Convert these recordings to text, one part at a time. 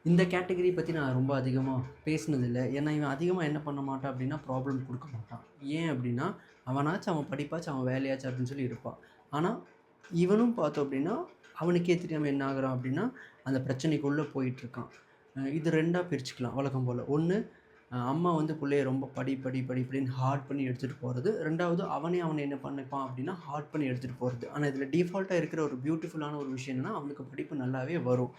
இந்த கேட்டகரி பற்றி நான் ரொம்ப அதிகமாக பேசினதில்ல. ஏன்னா இவன் அதிகமாக என்ன பண்ண மாட்டான் அப்படின்னா, ப்ராப்ளம் கொடுக்க மாட்டான். ஏன் அப்படின்னா, அவனாச்சும் அவன் படிப்பாச்சும் அவன் வேலையாச்சும் அப்படின்னு சொல்லி இருப்பான். ஆனால் இவனும் பார்த்தோம் அப்படின்னா, அவனுக்கே தெரியாமல் என்ன ஆகுறான் அப்படின்னா, அந்த பிரச்சனைக்குள்ளே போயிட்டுருக்கான். இது 2ஆ பிரிச்சுக்கலாம் வழக்கம் போல். ஒன்று, அம்மா வந்து புள்ளைய ரொம்ப படி படி படி படின்னு ஹார்ட் பண்ணி எடுத்துகிட்டு போகிறது. 2வது அவனை என்ன பண்ணிப்பான் அப்படின்னா, ஹார்ட் பண்ணி எடுத்துகிட்டு போகிறது. ஆனால் இதில் டிஃபால்ட்டாக இருக்கிற ஒரு பியூட்டிஃபுல்லான ஒரு விஷயம் என்னென்னா, அவனுக்கு படிப்பு நல்லாவே வரும்.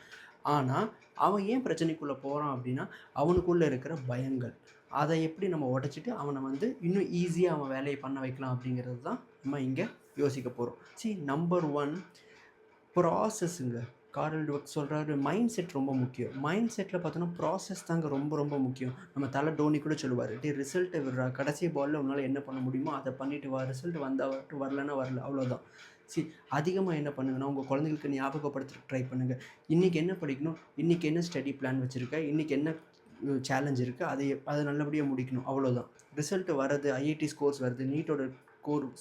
ஆனால் அவன் ஏன் பிரச்சனைக்குள்ளே போகிறான் அப்படின்னா, அவனுக்குள்ளே இருக்கிற பயங்கள். அதை எப்படி நம்ம உடைச்சிட்டு அவனை வந்து இன்னும் ஈஸியா அவன் வேலைய பண்ண வைக்கலாம் அப்படிங்கிறது தான் நம்ம இங்க யோசிக்க போறோம். நம்பர் 1 ப்ராசஸ்ங்க. கார்ல் டுவெக் சொல்றாரு, மைண்ட் செட் ரொம்ப முக்கியம். மைண்ட் செட்ல பார்த்தோன்னா, ப்ராசஸ் தாங்க ரொம்ப ரொம்ப முக்கியம். நம்ம தல டோனி கூட சொல்லுவாரு, "டேய் ரிசல்ட்ட விட்றா. கடைசி பால்ல உன்னால என்ன பண்ண முடியுமோ அத பண்ணிட்டு வா. ரிசல்ட் வந்தா வரட்டும், வரலன்னா வரல. அவ்வளோதான்." சி அதிகமா என்ன பண்ணுங்கன்னா, உங்க குழந்தைகளுக்கு ஞாபகப்படுத்த ட்ரை பண்ணுங்க. இன்னைக்கு என்ன படிக்கணும்? இன்னைக்கு என்ன ஸ்டடி பிளான் வச்சிருக்க? இன்னைக்கு என்ன சேலஞ்ச் இருக்கு. அத நல்லபடியா முடிக்கணும். அவ்வளோதான். ரிசல்ட் வரது, ஐஐடி ஸ்கோர்ஸ் வருது, நீட்டோட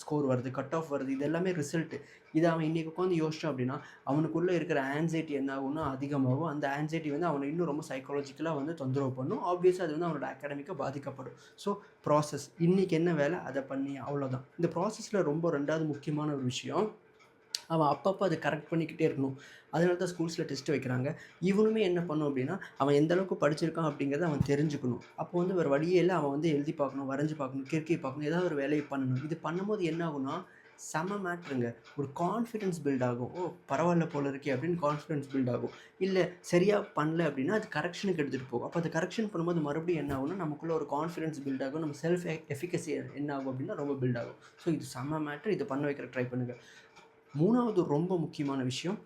ஸ்கோர் வருது, கட் ஆஃப் வருது. இது எல்லாமே ரிசல்ட். இத அவன் இன்னைக்கு உட்காந்து யோசிச்சான் அப்படின்னா, அவனுக்குள்ள இருக்கிற ஆங்சைட்டி என்ன ஆகும்னா அதிகமாகும். அந்த ஆங்சைட்டி வந்து அவன இன்னும் ரொம்ப சைக்காலஜிக்கலா வந்து தொந்தரவு பண்ணும். ஆப்வியஸா அது வந்து அவனோட அகாடமிக்கா பாதிக்கப்படும். So process. இன்னைக்கு என்ன வேலை அத பண்ணி அவ்வளோதான். இந்த ப்ராசஸ்ல ரொம்ப 2வது முக்கியமான ஒரு விஷயம், அவன் அப்பப்போ அதை கரெக்ட் பண்ணிக்கிட்டே இருக்கணும். அதனால தான் ஸ்கூல்ஸில் டெஸ்ட் வைக்கிறாங்க. இவனுமே என்ன பண்ணும் அப்படின்னா, அவன் எந்த அளவுக்கு படிச்சிருக்கான் அப்படிங்கிறத அவன் தெரிஞ்சுக்கணும். அப்போ வந்து வேறு வழியே இல்ல, அவன் வந்து எழுதி பார்க்கணும், வரைஞ்சு பார்க்கணும், கிறுக்கி பார்க்கணும், ஏதாவது ஒரு வேலையை பண்ணணும். இது பண்ணும்போது என்ன ஆகும்னா, செம மேட்ருங்க. ஒரு கான்ஃபிடன்ஸ் பில்ட் ஆகும். ஓ! பரவாயில்ல போல இருக்கே அப்படின்னு கான்ஃபிடன்ஸ் பில்ட் ஆகும். இல்ல சரியா பண்ணல அப்படின்னா, அது கரெக்ஷனுக்கு எடுத்துகிட்டு போகும். அப்போ அது கரெக்ஷன் பண்ணும்போது மறுபடியும் என்ன ஆகும்னா, நமக்குள்ள ஒரு கான்ஃபிடன்ஸ் பில்ட் ஆகும். நம்ம செல்ஃப் எஃபிகசி என்ன ஆகும் அப்படின்னா, ரொம்ப பில்ட் ஆகும். ஸோ இது செம மேட்ரு. இதை பண்ண வைக்கிற ட்ரை பண்ணுங்க. 3வது ரொம்ப முக்கியமான விஷயம்,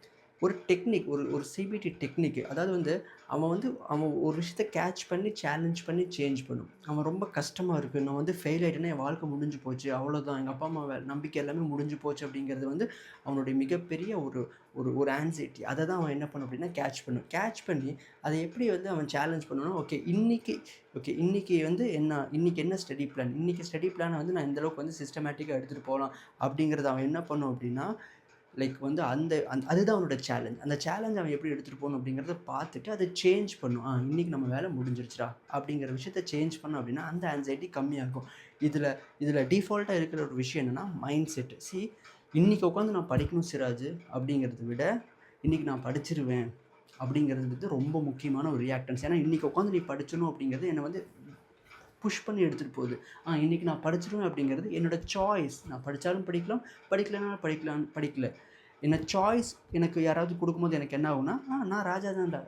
ஒரு டெக்னிக், ஒரு சிபிடி டெக்னிக். அதாவது வந்து அவன் ஒரு விஷயத்த கேட்ச் பண்ணி, சேலஞ்ச் பண்ணி சேஞ்ச் பண்ணும். அவன் ரொம்ப கஷ்டமா இருக்கு. நான் வந்து ஃபெயில் ஆயிட்டேன்னா என் வாழ்க்கை முடிஞ்சு போச்சு. அவ்வளோதான். எங்க அப்பா, அம்மா நம்பிக்கை எல்லாமே முடிஞ்சு போச்சு அப்படிங்கிறது வந்து அவனுடைய மிகப்பெரிய ஒரு ஒரு ஒரு ஆங்சைட்டி. அத தான் அவன் என்ன பண்ணும் அப்படின்னா கேட்ச் பண்ணும். கேட்ச் பண்ணி அதை எப்படி வந்து அவன் சேலஞ்ச் பண்ணுவான்னா, இன்னைக்கு வந்து இன்னைக்கு என்ன ஸ்டடி பிளான்? இன்னைக்கு ஸ்டடி பிளான வந்து நான் இந்த அளவுக்கு வந்து சிஸ்டமேட்டிக்கா எடுத்துட்டு போலாம் அப்படிங்கிறத அவன் என்ன பண்ணும் அப்படின்னா, லைக் வந்து அதுதான் அவனோட சேலஞ்ச். அந்த சேலஞ்ச் அவன் எப்படி எடுத்துகிட்டு போகணும் அப்படிங்கிறத பார்த்துட்டு அதை சேஞ்ச் பண்ணும். இன்னைக்கு நம்ம வேலை முடிஞ்சிருச்சுடா அப்படிங்கிற விஷயத்த சேஞ்ச் பண்ணோம் அப்படின்னா அந்த ஆங்சைட்டி கம்மியாகும். இதில் டிஃபால்ட்டா இருக்கிற ஒரு விஷயம் என்னன்னா மைண்ட் செட். இன்னைக்கு உட்காந்து நான் படிக்கணும் சிராஜ் அப்படிங்கிறத விட, இன்னைக்கு நான் படிச்சிருவேன் அப்படிங்கிறது வந்து ரொம்ப முக்கியமான ஒரு ரியாக்டன்ஸ். ஏன்னா இன்னைக்கு உட்காந்து நீ படிச்சணும் அப்படிங்கிறது என்னை வந்து புஷ் பண்ணி எடுத்துகிட்டு போகுது. இன்னைக்கு நான் படிச்சிருவேன் அப்படிங்கிறது என்னோட சாய்ஸ். நான் படித்தாலும் படிக்கலாம், படிக்கலைனாலும் படிக்கல. என்ன சாய்ஸ் எனக்கு யாராவது கொடுக்கும்போது எனக்கு என்ன ஆகும்னா, நான் ராஜா தான்டா.